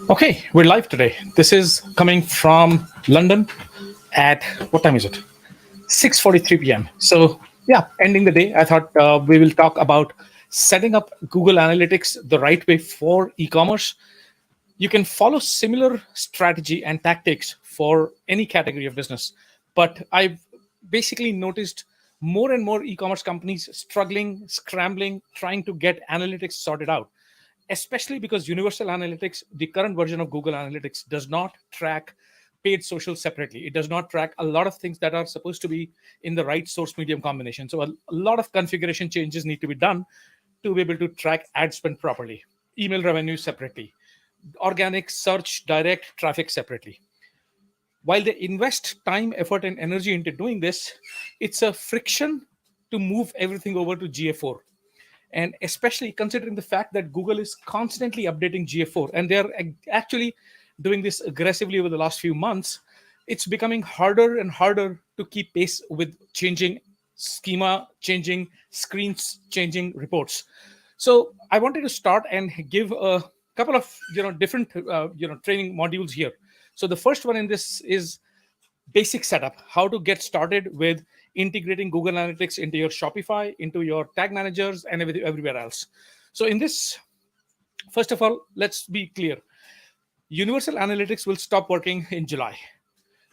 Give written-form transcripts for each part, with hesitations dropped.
Okay, we're live today. This is coming from London at what time is it? 6:43 p.m. So yeah, ending the day. I thought we will talk about setting up Google Analytics the right way for e-commerce. You can follow similar strategy and tactics for any category of business, but I've basically noticed more and more e-commerce companies struggling, scrambling, trying to get analytics sorted out, especially because Universal Analytics, the current version of Google Analytics, does not track paid social separately. It does not track a lot of things that are supposed to be in the right source medium combination. So a lot of configuration changes need to be done to be able to track ad spend properly, email revenue separately, organic search direct traffic separately. While they invest time, effort, and energy into doing this, it's a friction to move everything over to GA4. And especially considering the fact that Google is constantly updating GA4 and they're actually doing this aggressively over the last few months, it's becoming harder and harder to keep pace with changing schema, changing screens, changing reports. So I wanted to start and give a couple of different training modules here. So the first one in this is basic setup, how to get started with integrating Google Analytics into your Shopify, into your tag managers, and everywhere else. So in this, first of all, let's be clear. Universal Analytics will stop working in July.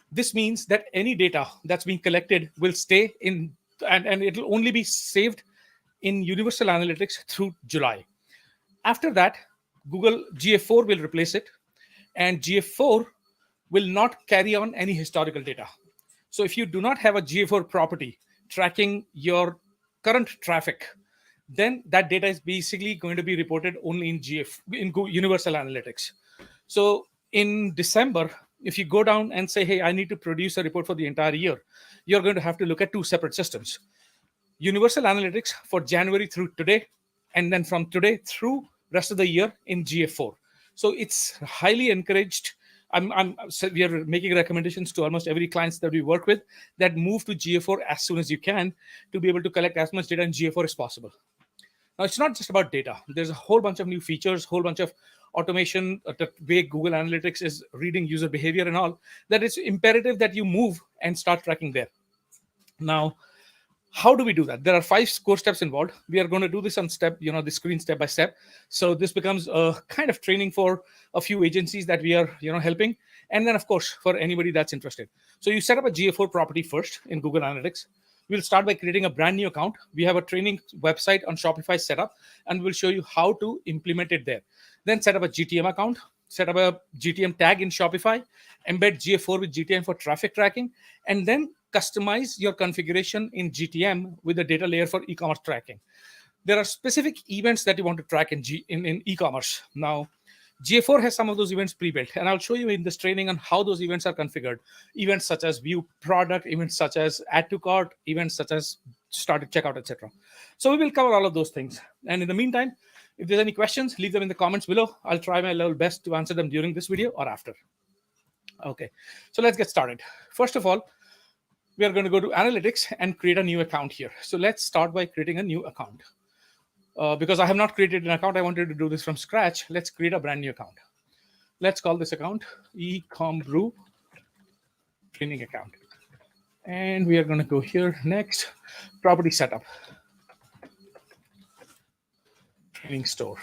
This means that any data that's being collected will stay in, and it'll only be saved in Universal Analytics through July. After that, Google GA4 will replace it, and GA4 will not carry on any historical data. So if you do not have a GA4 property tracking your current traffic, then that data is basically going to be reported only in Universal Analytics. So in December, if you go down and say, hey, I need to produce a report for the entire year, you're going to have to look at two separate systems. Universal Analytics for January through today, and then from today through rest of the year in GA4. So it's highly encouraged. So we are making recommendations to almost every clients that we work with that move to GA4 as soon as you can to be able to collect as much data in GA4 as possible. Now, it's not just about data. There's a whole bunch of new features, whole bunch of automation, the way Google Analytics is reading user behavior and all, that it's imperative that you move and start tracking there. Now, how do we do that? There are 5 core steps involved. We are going to do this on the screen step by step. So this becomes a kind of training for a few agencies that we are, helping. And then, of course, for anybody that's interested. So you set up a GA4 property first in Google Analytics. We'll start by creating a brand new account. We have a training website on Shopify setup, and we'll show you how to implement it there. Then set up a GTM account, set up a GTM tag in Shopify, embed GA4 with GTM for traffic tracking, and then customize your configuration in GTM with the data layer for e-commerce tracking. There are specific events that you want to track in e-commerce. Now, GA4 has some of those events pre-built, and I'll show you in this training on how those events are configured. Events such as view product, events such as add to cart, events such as start at checkout, etc. So we will cover all of those things. And in the meantime, if there's any questions, leave them in the comments below. I'll try my level best to answer them during this video or after. Okay, so let's get started. First of all, we are going to go to Analytics and create a new account here. So let's start by creating a new account. Because I have not created an account, I wanted to do this from scratch. Let's create a brand new account. Let's call this account eComBrew training account. And we are going to go here next, property setup, training store.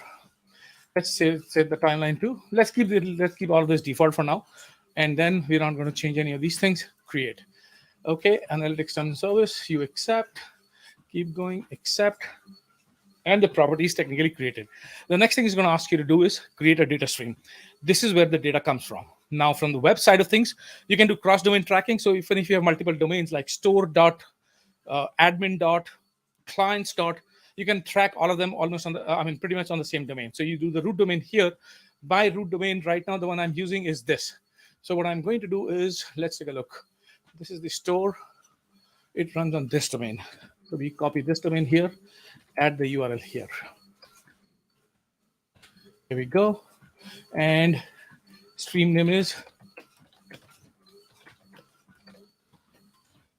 Let's save the timeline too. Let's keep all this default for now. And then we're not going to change any of these things. Create. Okay, Analytics terms and service, you accept, keep going, accept, and the property is technically created. The next thing it's going to ask you to do is create a data stream. This is where the data comes from. Now, from the web side of things, you can do cross-domain tracking. So even if you have multiple domains like store.admin.clients. You can track all of them almost on the, pretty much on the same domain. So you do the root domain here. My root domain right now, the one I'm using is this. So what I'm going to do is, let's take a look. This is the store. It runs on this domain. So we copy this domain here, add the URL here. Here we go. And stream name is,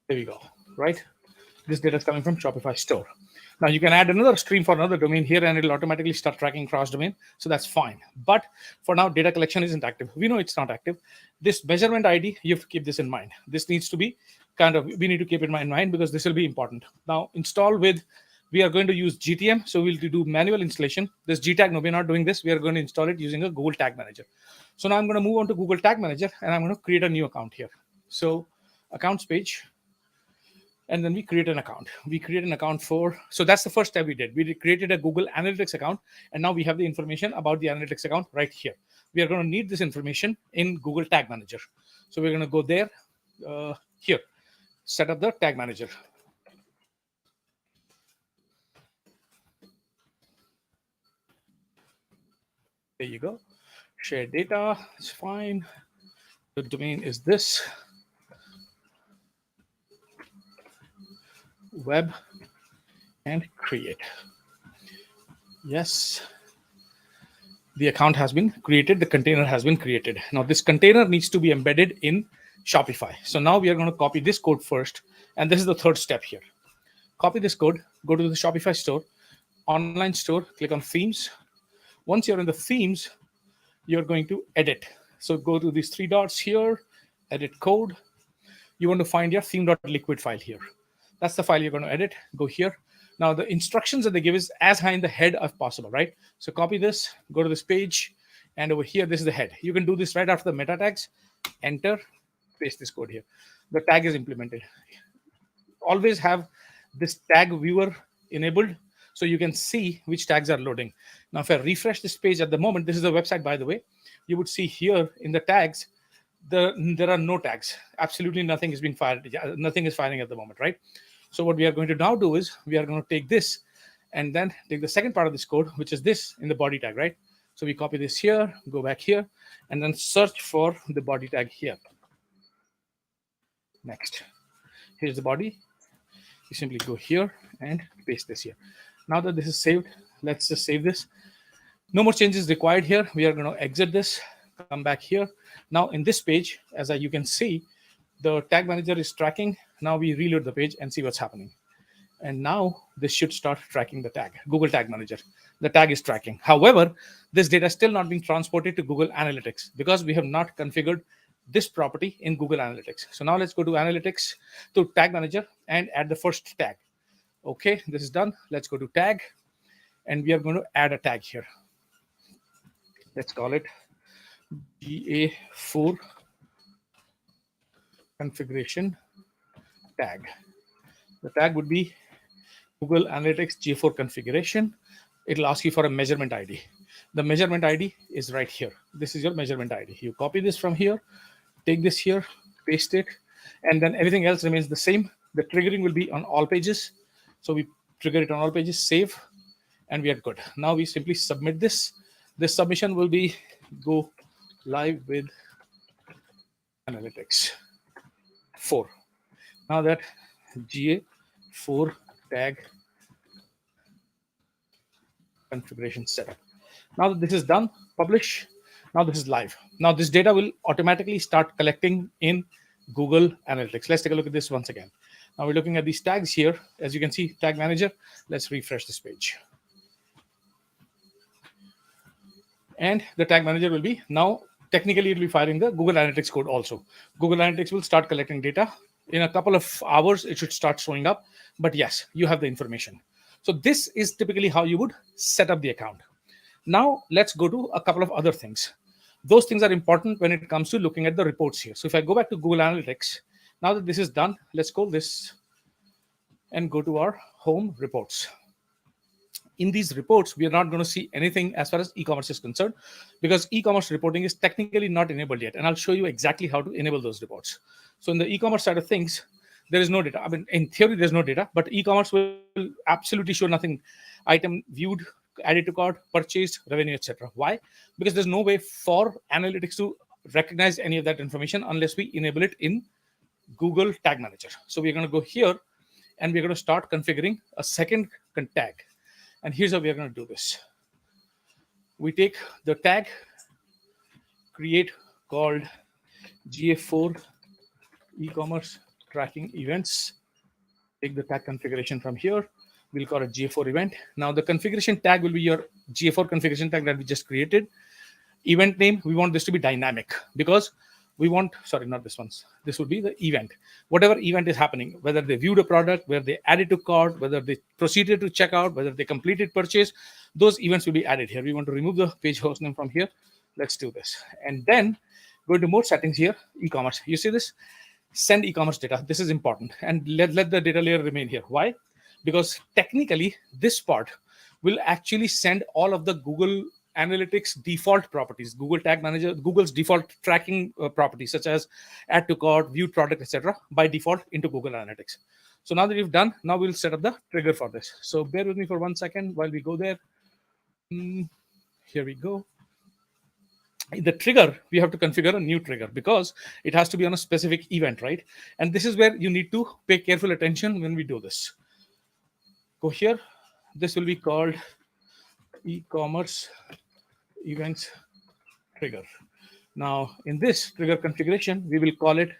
there we go, right? This data is coming from Shopify store. Now you can add another stream for another domain here and it'll automatically start tracking cross domain. So that's fine. But for now, data collection isn't active. We know it's not active. This measurement ID, you have to keep this in mind. This needs to be we need to keep it in mind because this will be important. Now install with, we are going to use GTM. So we'll do manual installation. This GTag, no, we're not doing this. We are going to install it using a Google Tag Manager. So now I'm going to move on to Google Tag Manager and I'm going to create a new account here. So accounts page, and then we create an account. We create an account for, so that's the first step we did. We created a Google Analytics account, and now we have the information about the Analytics account right here. We are going to need this information in Google Tag Manager. So we're going to go there, here, set up the Tag Manager. There you go. Share data, it's fine. The domain is this. Web and create. Yes, the account has been created, the container has been created. Now this container needs to be embedded in Shopify. So now we are going to copy this code first, and this is the third step here. Copy this code, go to the Shopify store, online store, click on themes. Once you're in the themes, you're going to edit. So go to these three dots here, edit code. You want to find your theme.liquid file here. That's the file you're going to edit. Go here. Now the instructions that they give is as high in the head as possible, right? So copy this, go to this page, and over here, this is the head. You can do this right after the meta tags. Enter, paste this code here. The tag is implemented. Always have this tag viewer enabled so you can see which tags are loading. Now, if I refresh this page at the moment, this is the website, by the way, you would see here in the tags, there are no tags. Absolutely nothing is being fired. Nothing is firing at the moment, right? So what we are going to now do is we are going to take this and then take the second part of this code, which is this in the body tag, right? So we copy this here, go back here, and then search for the body tag here. Next, here's the body. You simply go here and paste this here. Now that this is saved, let's just save this. No more changes required here. We are going to exit this, come back here. Now in this page, as you can see, the tag manager is tracking. Now we reload the page and see what's happening. And now this should start tracking the tag, Google Tag Manager. The tag is tracking. However, this data is still not being transported to Google Analytics because we have not configured this property in Google Analytics. So now let's go to Analytics, to Tag Manager, and add the first tag. Okay, this is done. Let's go to tag, and we are going to add a tag here. Let's call it GA4 configuration tag. The tag would be Google Analytics GA4 configuration. It'll ask you for a measurement ID. The measurement ID is right here. This is your measurement ID. You copy this from here, take this here, paste it, and then everything else remains the same. The triggering will be on all pages. So we trigger it on all pages, save, and we are good. Now we simply submit this. This submission will be go live with Analytics 4. Now that GA4 tag configuration setup. Now that this is done, publish. Now this is live. Now this data will automatically start collecting in Google Analytics. Let's take a look at this once again. Now we're looking at these tags here. As you can see, Tag Manager. Let's refresh this page. And the Tag Manager will be now, technically it'll be firing the Google Analytics code also. Google Analytics will start collecting data. In a couple of hours, it should start showing up. But yes, you have the information. So this is typically how you would set up the account. Now let's go to a couple of other things. Those things are important when it comes to looking at the reports here. So if I go back to Google Analytics, now that this is done, let's call this and go to our home reports. In these reports, we are not going to see anything as far as e-commerce is concerned because e-commerce reporting is technically not enabled yet. And I'll show you exactly how to enable those reports. So in the e-commerce side of things, there is no data. I mean, in theory, there's no data, but e-commerce will absolutely show nothing. Item viewed, added to cart, purchased, revenue, etc. Why? Because there's no way for analytics to recognize any of that information unless we enable it in Google Tag Manager. So we're going to go here and we're going to start configuring a second tag. And here's how we are going to do this. We take the tag, create called GA4 e-commerce tracking events. Take the tag configuration from here. We'll call it GA4 event. Now the configuration tag will be your GA4 configuration tag that we just created. Event name, we want this to be dynamic because we want, sorry, not this one's. This would be the event. Whatever event is happening, whether they viewed a product, whether they added to cart, whether they proceeded to checkout, whether they completed purchase, those events will be added here. We want to remove the page host name from here. Let's do this. And then go to more settings here, e-commerce. You see this? Send e-commerce data. This is important. And let the data layer remain here. Why? Because technically this part will actually send all of the Google Analytics default properties, Google Tag Manager, Google's default tracking properties, such as add to cart, viewed product, etc., by default into Google Analytics. So now that we've done, now we'll set up the trigger for this. So bear with me for 1 second while we go there. Here we go. The trigger, we have to configure a new trigger because it has to be on a specific event, right? And this is where you need to pay careful attention when we do this. Go here. This will be called e-commerce events trigger. Now, in this trigger configuration, we will call it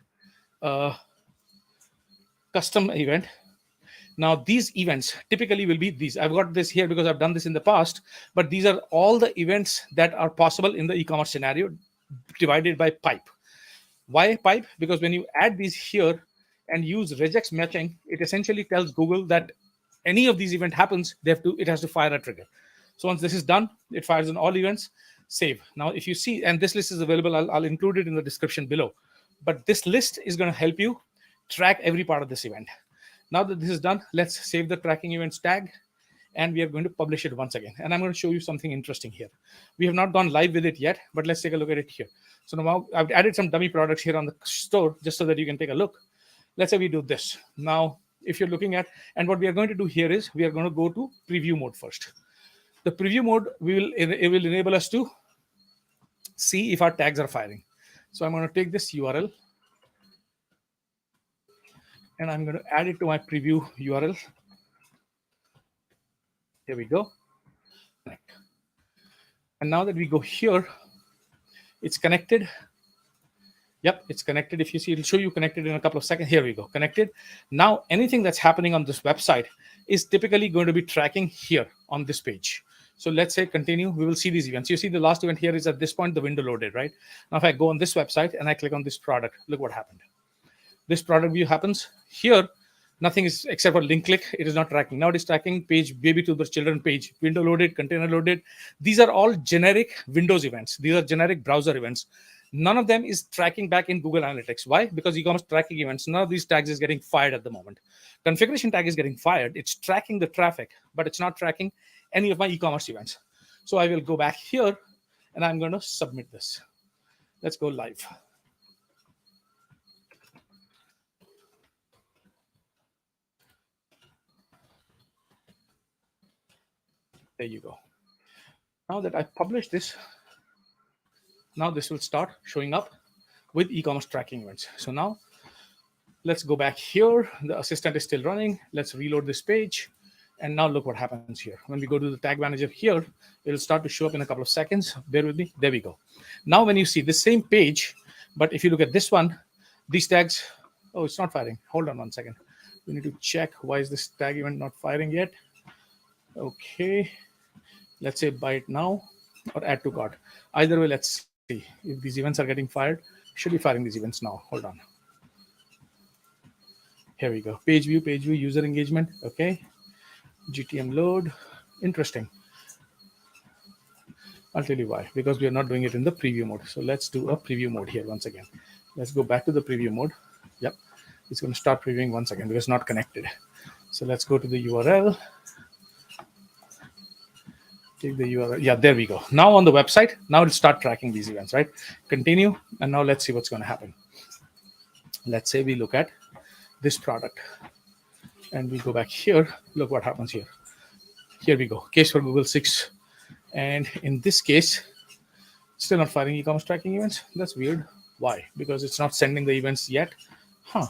custom event. Now, these events typically will be these. I've got this here because I've done this in the past, but these are all the events that are possible in the e-commerce scenario divided by pipe. Why pipe? Because when you add these here and use regex matching, it essentially tells Google that any of these event happens, it has to fire a trigger. So once this is done, it fires on all events, save. Now, if you see, and this list is available, I'll include it in the description below. But this list is going to help you track every part of this event. Now that this is done, let's save the tracking events tag, and we are going to publish it once again. And I'm going to show you something interesting here. We have not gone live with it yet, but let's take a look at it here. So now I've added some dummy products here on the store just so that you can take a look. Let's say we do this. Now, if you're looking at, and what we are going to do here is we are going to go to preview mode first. The preview mode, it will enable us to see if our tags are firing. So I'm going to take this URL and I'm going to add it to my preview URL. Here we go. And now that we go here, it's connected. Yep, it's connected. If you see, it'll show you connected in a couple of seconds. Here we go, connected. Now, anything that's happening on this website is typically going to be tracking here on this page. So let's say continue, we will see these events. You see the last event here is at this point, the window loaded, right? Now, if I go on this website and I click on this product, look what happened. This product view happens here. Nothing is except for link click. It is not tracking. Now it is tracking page, baby to the children page, window loaded, container loaded. These are all generic Windows events. These are generic browser events. None of them is tracking back in Google Analytics. Why? Because e-commerce tracking events, none of these tags is getting fired at the moment. Configuration tag is getting fired. It's tracking the traffic, but it's not tracking any of my e-commerce events. So I will go back here and I'm going to submit this. Let's go live. There you go. Now that I've published this, now this will start showing up with e-commerce tracking events. So now let's go back here. The assistant is still running. Let's reload this page. And now look what happens here. When we go to the tag manager here, it'll start to show up in a couple of seconds. Bear with me. There we go. Now when you see the same page, but if you look at this one, these tags, oh, it's not firing. Hold on 1 second. We need to check why is this tag event not firing yet. Okay. Let's say buy it now or add to cart. Either way, let's see if these events are getting fired. Should be firing these events now. Hold on. Here we go. Page view, user engagement. Okay. GTM load. Interesting. I'll tell you why. Because we are not doing it in the preview mode. So let's do a preview mode here once again. Let's go back to the preview mode. Yep. It's going to start previewing once again because it's not connected. So let's go to the URL. Take the URL. Yeah, there we go. Now on the website, now it'll start tracking these events, right? Continue. And now let's see what's going to happen. Let's say we look at this product and we go back here. Look what happens here. Here we go. Case for Google 6. And in this case, still not firing e-commerce tracking events. That's weird. Why? Because it's not sending the events yet. Huh.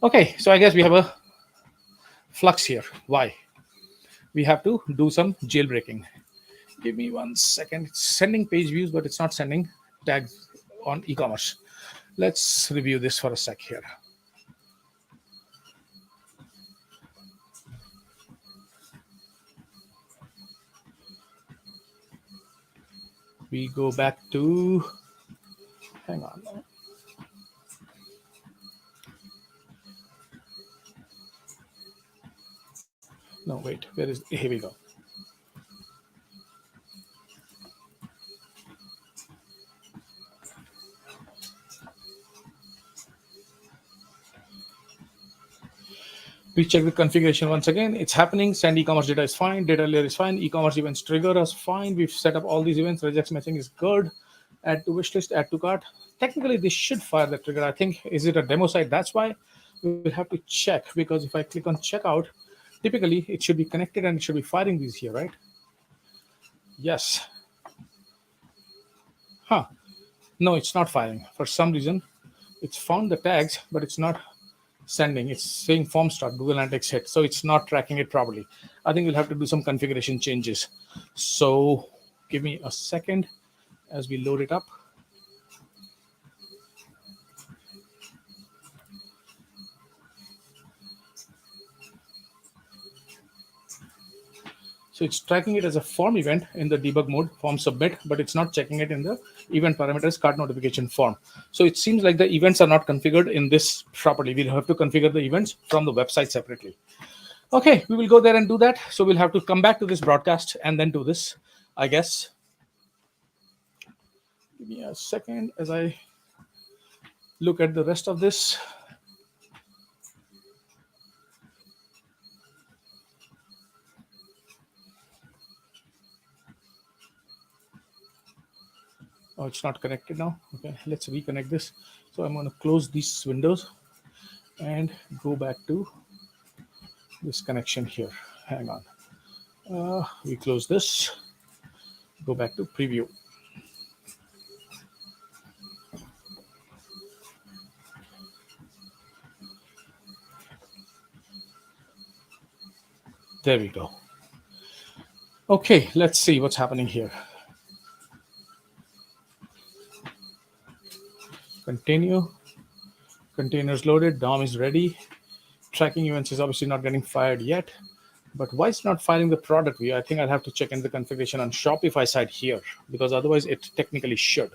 Okay, so I guess we have a flux here. Why? We have to do some jailbreaking. Give me 1 second. It's sending page views, but it's not sending tags on e-commerce. Let's review this for a sec here. we go back to, hang on. No, wait, where is, here we go. We check the configuration once again. It's happening. Send e-commerce data is fine. Data layer is fine. E-commerce events trigger is fine. We've set up all these events. Regex matching is good. Add to wish list, add to cart. Technically, this should fire the trigger. I think, is it a demo site? That's why we'll have to check, because if I click on checkout, typically it should be connected and it should be firing these here, right? Yes. Huh. No, it's not firing. For some reason, it's found the tags, but it's not sending. It's saying form start, Google Analytics hit. So it's not tracking it properly. I think we'll have to do some configuration changes. So give me a second as we load it up. So it's tracking it as a form event in the debug mode, form submit, but it's not checking it in the event parameters cart notification form. So it seems like the events are not configured in this properly. We'll have to configure the events from the website separately. Okay, we will go there and do that. So we'll have to come back to this broadcast and then do this, I guess. Give me a second as I look at the rest of this. Oh, it's not connected now. Okay, let's reconnect this. So I'm going to close these windows and go back to this connection here. Hang on. We close this. Go back to preview. There we go. Okay, let's see what's happening here. Continue. Containers loaded. DOM is ready. Tracking events is obviously not getting fired yet. But why it's not firing the product view? I think I'll have to check in the configuration on Shopify side here, because otherwise it technically should.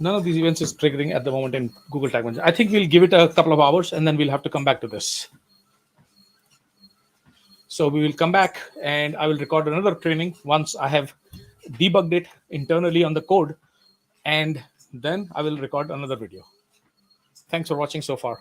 None of these events is triggering at the moment in Google Tag Manager. I think we'll give it a couple of hours and then we'll have to come back to this. So we will come back and I will record another training once I have debugged it internally on the code, and then I will record another video. Thanks for watching so far.